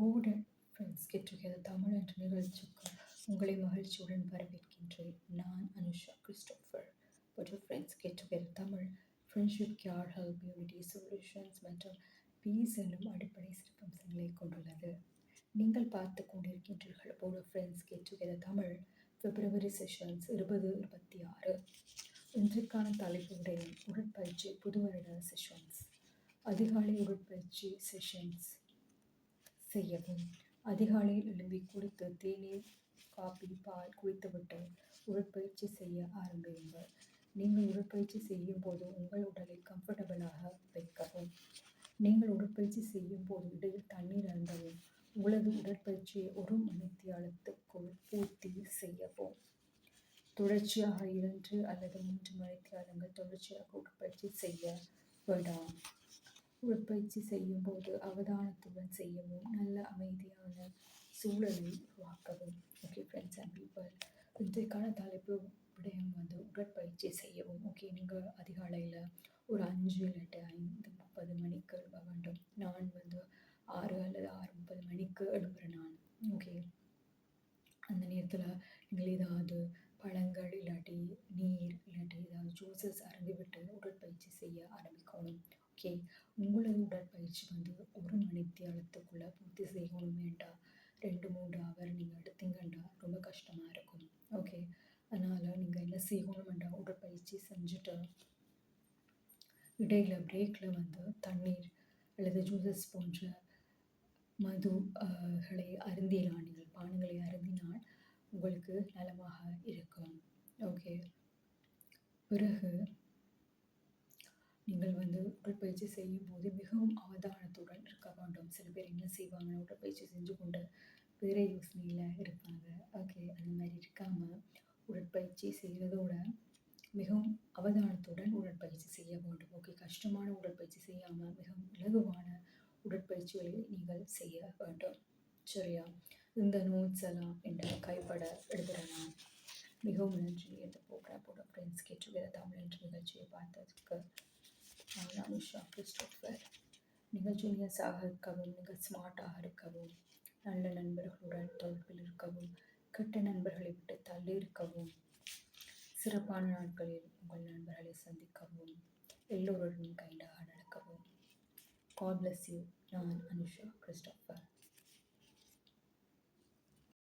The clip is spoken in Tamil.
Board friends get together Tamil என்ற நிகழ்ச்சிக்கு உங்களை மகிழ்ச்சியுடன் வரவேற்கின்றேன். நான் Anusha Christopher. Board friends get together Tamil friendship care help unity solutions மற்றும் பீஸ் என்னும் அடிப்படை சிறப்பம்சங்களை கொண்டுள்ளது. நீங்கள் பார்த்து கொண்டிருக்கின்றீர்கள் board friends get together Tamil February sessions 2026. இன்றைக்கான தலைப்பு விடயம் உடற்பயிற்சி புது வருட செஷன்ஸ். அதிகாலை உடற்பயிற்சி செஷன்ஸ் செய்யவும். அதிகாலையில் எழும்பி குடித்து தேநீர் காபி பால் குடித்துவிட்டு உடற்பயிற்சி செய்ய ஆரம்பியுங்கள். நீங்கள் உடற்பயிற்சி செய்யும் போது உங்கள் உடலை கம்ஃபர்டபுளாக வைக்கவும். நீங்கள் உடற்பயிற்சி செய்யும் போது இடையில் தண்ணீர் அருந்தவும். உங்களது உடற்பயிற்சியை 1 மணித்தியாலத்துக்குள் பூர்த்தி செய்யவும். தொடர்ச்சியாக 2 அல்லது 3 மணித்தியாலங்கள் தொடர்ச்சியாக உடற்பயிற்சி செய்ய வேண்டாம். உடற்பயிற்சி செய்யும் போது அவதானத்துடன் செய்யவும். நல்ல அமைதியான சூழலை உருவாக்கவும். ஓகே ஃப்ரெண்ட்ஸ் அண்ட் பீப்பிள், இன்றைக்கான தலைப்பு விடயம் உடற்பயிற்சி செய்யவும். ஓகே, நீங்கள் அதிகாலையில் ஒரு 5 இல்லாட்டி 5:30 மணிக்கு எழும்ப வேண்டும். நான் 6 அல்லது 6:30 மணிக்கு எழும்புகிறேன் நான். ஓகே, அந்த நேரத்தில் நீங்கள் ஏதாவது பழங்கள் இல்லாட்டி நீர் இல்லாட்டி ஏதாவது ஜூஸஸ் அருந்திவிட்டு உடற்பயிற்சி செய்ய ஆரம்பிக்கணும். ஓகே, உங்களது உடற்பயிற்சி 1 மணித்தியாலத்துக்குள்ளே பூர்த்தி செய்யணும் வேண்டாம். 2-3 ஹவர் நீங்கள் எடுத்தீங்கன்னா ரொம்ப கஷ்டமாக இருக்கும். ஓகே, அதனால் நீங்கள் என்ன செய்யணும்னா உடற்பயிற்சி செஞ்சுட்டு இடையில பிரேக்கில் தண்ணீர் அல்லது ஜூஸஸ் போன்ற மதுகளை அருந்தினால், நீங்கள் பானங்களை அருந்தினால் உங்களுக்கு நலமாக இருக்கும். ஓகே, பிறகு நீங்கள் உடற்பயிற்சி செய்யும் போது மிகவும் அவதானத்துடன் இருக்க வேண்டும். சில பேர் என்ன செய்வாங்க, உடற்பயிற்சி செஞ்சு கொண்டு வேற யோசனையில் இருப்பாங்க. ஓகே, அந்த மாதிரி இருக்காமல் உடற்பயிற்சி செய்கிறதோட மிகவும் அவதானத்துடன் உடற்பயிற்சி செய்ய வேண்டும். ஓகே, கஷ்டமான உடற்பயிற்சி செய்யாமல் மிகவும் இலகுவான உடற்பயிற்சிகளை நீங்கள் செய்ய வேண்டும். சரியா? இந்த நோட்ஸ் எல்லாம் என்ற கைப்பட எழுதுகிறேன். மிகவும் நன்றி. இந்த ப்ரோக்ராமோட ஃப்ரெண்ட்ஸ் கெட் டுகெதர் தமிழ் என்ற நிகழ்ச்சியை பார்த்ததுக்கு. நான் அனுஷா கிறிஸ்டோஃபர். நீங்கள் ஜூனியர்ஸாக இருக்கவும், நீங்கள் ஸ்மார்ட்டாக இருக்கவும், நல்ல நண்பர்களுடன் தொடர்பில் இருக்கவும், கெட்ட நண்பர்களை விட்டு தள்ளி இருக்கவும், சிறப்பான நாட்களில் உங்கள் நண்பர்களை சந்திக்கவும், எல்லோருடனும் கைண்டாக நடக்கவும். God bless you. நான் அனுஷா கிறிஸ்டோஃபர்.